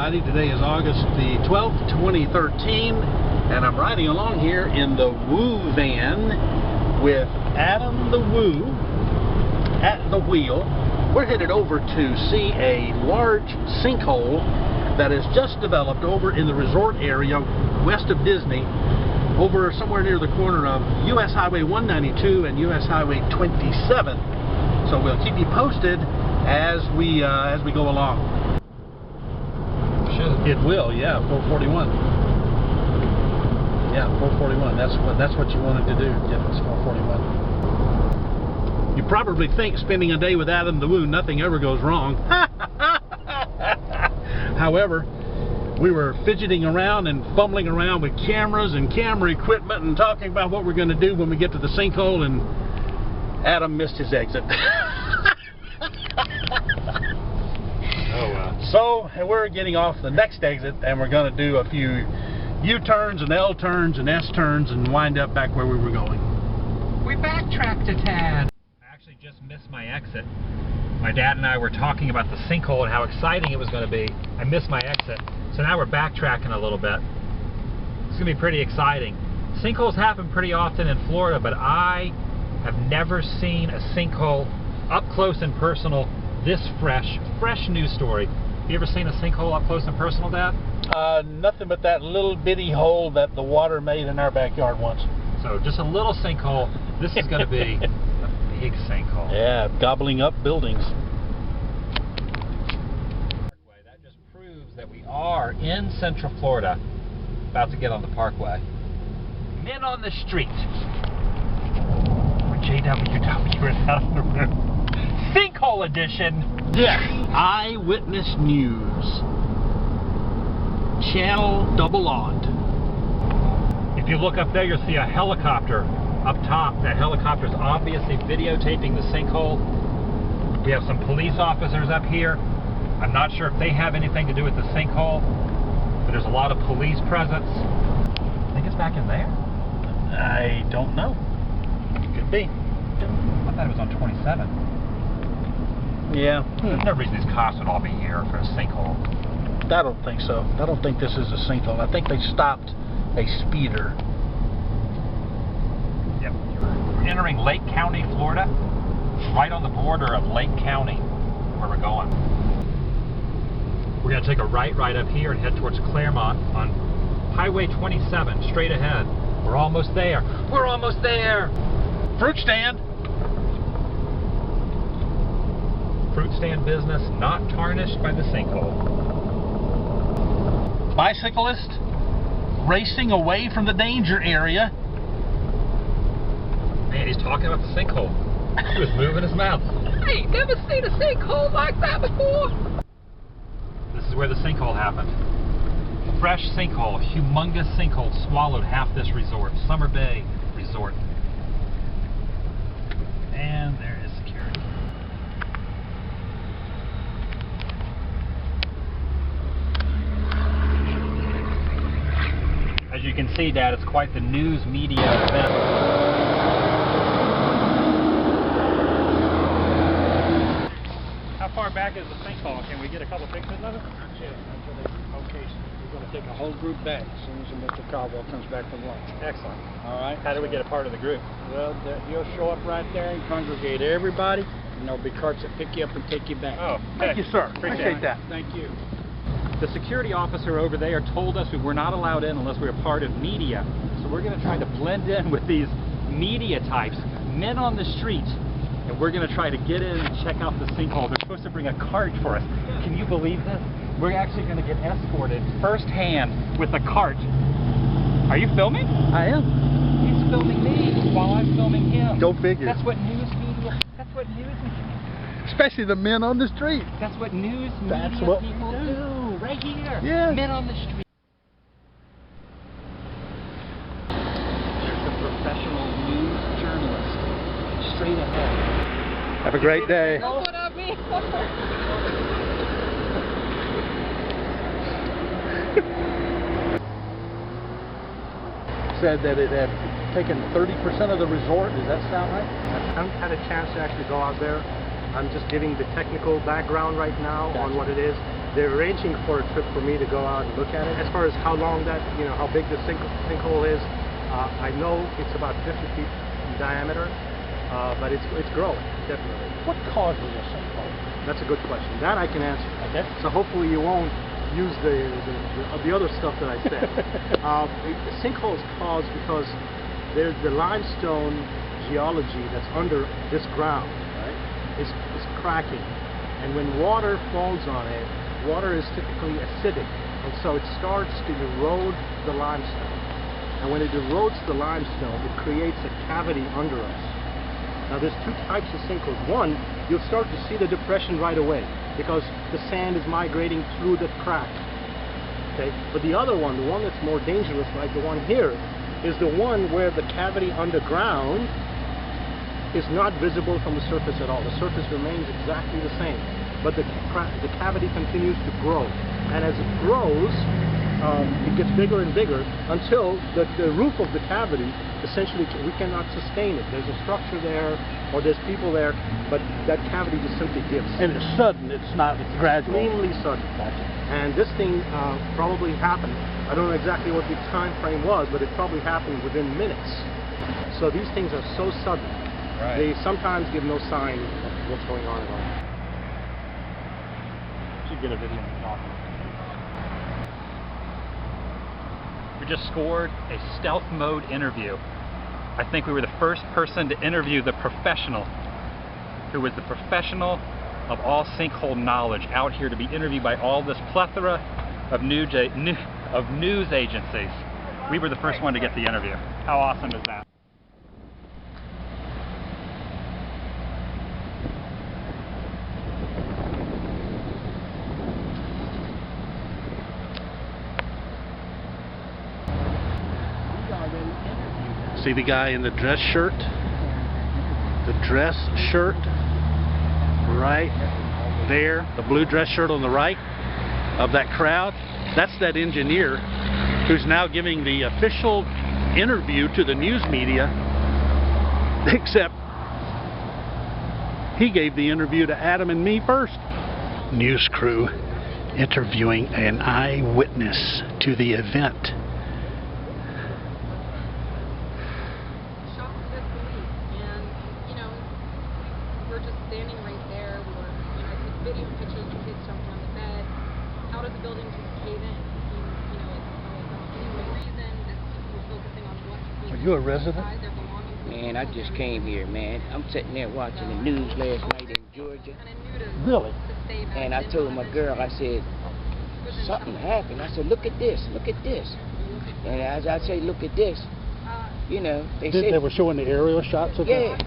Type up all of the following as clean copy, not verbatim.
everybody. Today is August the 12th, 2013, and I'm riding along here in the Woo van with Adam the Woo at the wheel. We're headed over to see a large sinkhole that has just developed over in the resort area west of Disney, over somewhere near the corner of US Highway 192 and US Highway 27. So we'll keep you posted as we go along. It will, yeah, 441. Yeah, 441. That's what you wanted to do. Yeah, it's 441. You probably think spending a day with Adam the Woo, nothing ever goes wrong. However, we were fidgeting around and fumbling around with cameras and camera equipment and talking about what we're going to do when we get to the sinkhole, and Adam missed his exit. So we're getting off the next exit, and we're going to do a few U-turns and L-turns and S-turns and wind up back where we were going. We backtracked a tad. I actually just missed my exit. My dad and I were talking about the sinkhole and how exciting it was going to be. I missed my exit, so now we're backtracking a little bit. It's going to be pretty exciting. Sinkholes happen pretty often in Florida, but I have never seen a sinkhole up close and personal, this fresh news story. You ever seen a sinkhole up close and personal, Dad? Nothing but that little bitty hole that the water made in our backyard once. So just a little sinkhole. This is going to be a big sinkhole. Yeah, gobbling up buildings. That just proves that we are in Central Florida, about to get on the Parkway. Men on the street. Or JWWonthemove. Sinkhole edition. Yes. Eyewitness News. Channel double aught. If you look up there, you'll see a helicopter up top. That helicopter is obviously videotaping the sinkhole. We have some police officers up here. I'm not sure if they have anything to do with the sinkhole, but there's a lot of police presence. I think it's back in there. I don't know. Could be. I thought it was on 27. Yeah. There's no reason these cops would all be here for a sinkhole. I don't think so. I don't think this is a sinkhole. I think they stopped a speeder. Yep. We're entering Lake County, Florida. Right on the border of Lake County, where we're going. We're going to take a right up here and head towards Claremont on Highway 27, straight ahead. We're almost there. We're almost there! Fruit stand! Fruit stand business not tarnished by the sinkhole. Bicyclist racing away from the danger area. Man, he's talking about the sinkhole. He was moving his mouth. I ain't never seen a sinkhole like that before. This is where the sinkhole happened. Fresh sinkhole, humongous sinkhole swallowed half this resort, Summer Bay Resort. And there is security. As you can see, Dad, it's quite the news media event. How far back is the sinkhole? Can we get a couple pictures of it? Okay, so we're going to take a whole group back as soon as Mr. Caldwell comes back from lunch. Excellent. All right? How do we get a part of the group? Well, he'll show up right there and congregate everybody, and there'll be carts that pick you up and take you back. Oh, Thank you, sir. Appreciate that. Thank you. The security officer over there told us we were not allowed in unless we were part of media. So we're going to try to blend in with these media types, men on the street, and we're going to try to get in and check out the sinkhole. They're supposed to bring a cart for us. Can you believe this? We're actually going to get escorted firsthand with a cart. Are you filming? I am. He's filming me while I'm filming him. Go figure. That's what news media, Especially the men on the street. that's what news media That's what people we do. Right here. Yeah. Men on the street. There's the professional news journalist. Straight ahead. Have a great day. Know what I mean? Said that it had taken 30% of the resort. Does that sound right? I haven't had a chance to actually go out there. I'm just giving the technical background right now on what it is. they're arranging for a trip for me to go out and look at it. As far as how long that, how big the sinkhole is, I know it's about 50 feet in diameter, but it's growing, definitely. What causes a sinkhole? That's a good question. That I can answer. Okay. So hopefully you won't use the other stuff that I said. The sinkhole is caused because there's the limestone geology that's under this ground, right, is cracking. And when water falls on it, water is typically acidic, and so it starts to erode the limestone. And when it erodes the limestone, it creates a cavity under us. Now there's two types of sinkholes. One, you'll start to see the depression right away because the sand is migrating through the crack. Okay? But the other one, the one that's more dangerous, like the one here, is the one where the cavity underground is not visible from the surface at all. The surface remains exactly the same, but the cavity continues to grow. And as it grows, it gets bigger and bigger until the roof of the cavity, essentially, we cannot sustain it. There's a structure there, or there's people there, but that cavity just simply gives. And it's sudden, it's not gradual. Extremely sudden. Gotcha. And this thing probably happened, I don't know exactly what the time frame was, but it probably happened within minutes. So these things are so sudden. Right. They sometimes give no sign of what's going on at all. Should get a video talking. We just scored a stealth mode interview. I think we were the first person to interview the professional, who was the professional of all sinkhole knowledge, out here to be interviewed by all this plethora of news agencies. We were the first one to get the interview. How awesome is that? See the guy in the dress shirt? The dress shirt right there, the blue dress shirt on the right of that crowd. That's that engineer who's now giving the official interview to the news media, except he gave the interview to Adam and me first. News crew interviewing an eyewitness to the event. We're just standing right there. We were, I took video pictures of kids jumping on the bed. How did the building just cave in? Any reason that people were focusing on what was Are you a resident? inside their belongings? Man, I just came here, man. I'm sitting there watching the news last night in Georgia. Kind of new to Really? stay back. And I told my girl, I said, something happened. I said, look at this, look at this. And as I say, look at this, they said... They were showing the aerial shots of Yeah.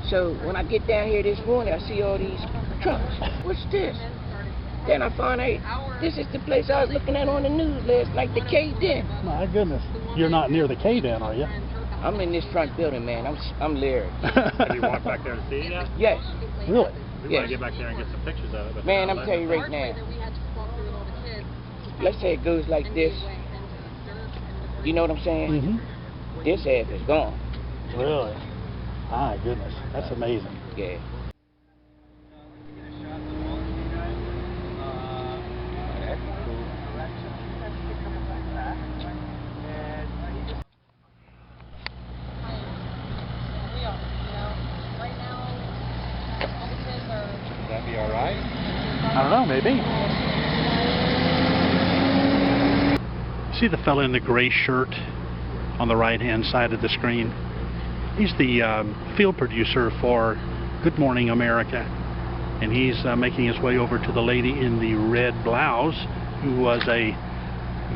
So when I get down here this morning, I see all these trucks. What's this? Then I find out this is the place I was looking at on the news last night, the caved in. My goodness. You're not near the cave-in, are you? I'm in this front building, man. I'm Larry. Have you walked back there to see it yet? Yes. Really? We want to get back there and get some pictures of it. but Man, they're I'm not telling you letting right us. now. Let's say it goes like this. You know what I'm saying? Mm-hmm. This half is gone. Really? My goodness. That's amazing. Yeah. Would that be all right? I don't know, maybe. See the fella in the gray shirt on the right-hand side of the screen? He's the field producer for Good Morning America, and he's making his way over to the lady in the red blouse who was a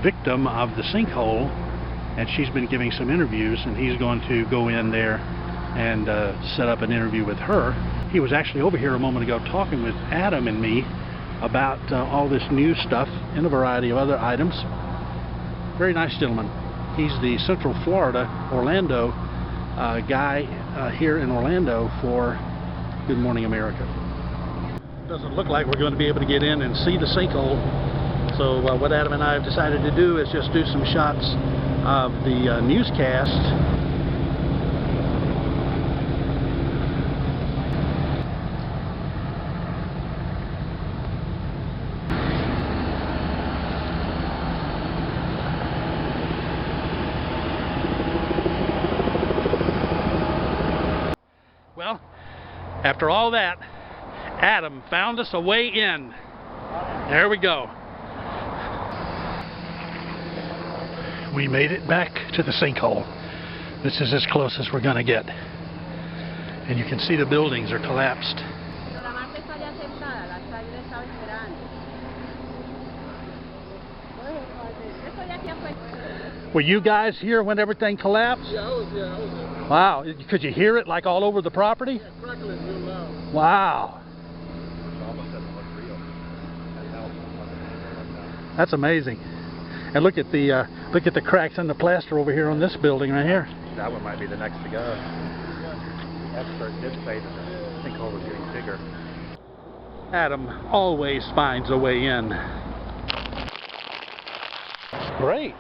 victim of the sinkhole, and she's been giving some interviews, and he's going to go in there and set up an interview with her. He was actually over here a moment ago talking with Adam and me about all this news stuff and a variety of other items. Very nice gentleman. He's the Central Florida, Orlando guy here in Orlando for Good Morning America. Doesn't look like we're going to be able to get in and see the sinkhole. So what Adam and I have decided to do is just do some shots of the newscast. After all that, Adam found us a way in. There we go. We made it back to the sinkhole. This is as close as we're gonna get. And you can see the buildings are collapsed. Were you guys here when everything collapsed? Yeah, I was there. Wow, could you hear it like all over the property? Yeah, crackling real loud. Wow. That's amazing. And look at the cracks in the plaster over here on this building right here. That one might be the next to go. The expert did say that the sinkhole was getting bigger. Adam always finds a way in. Great.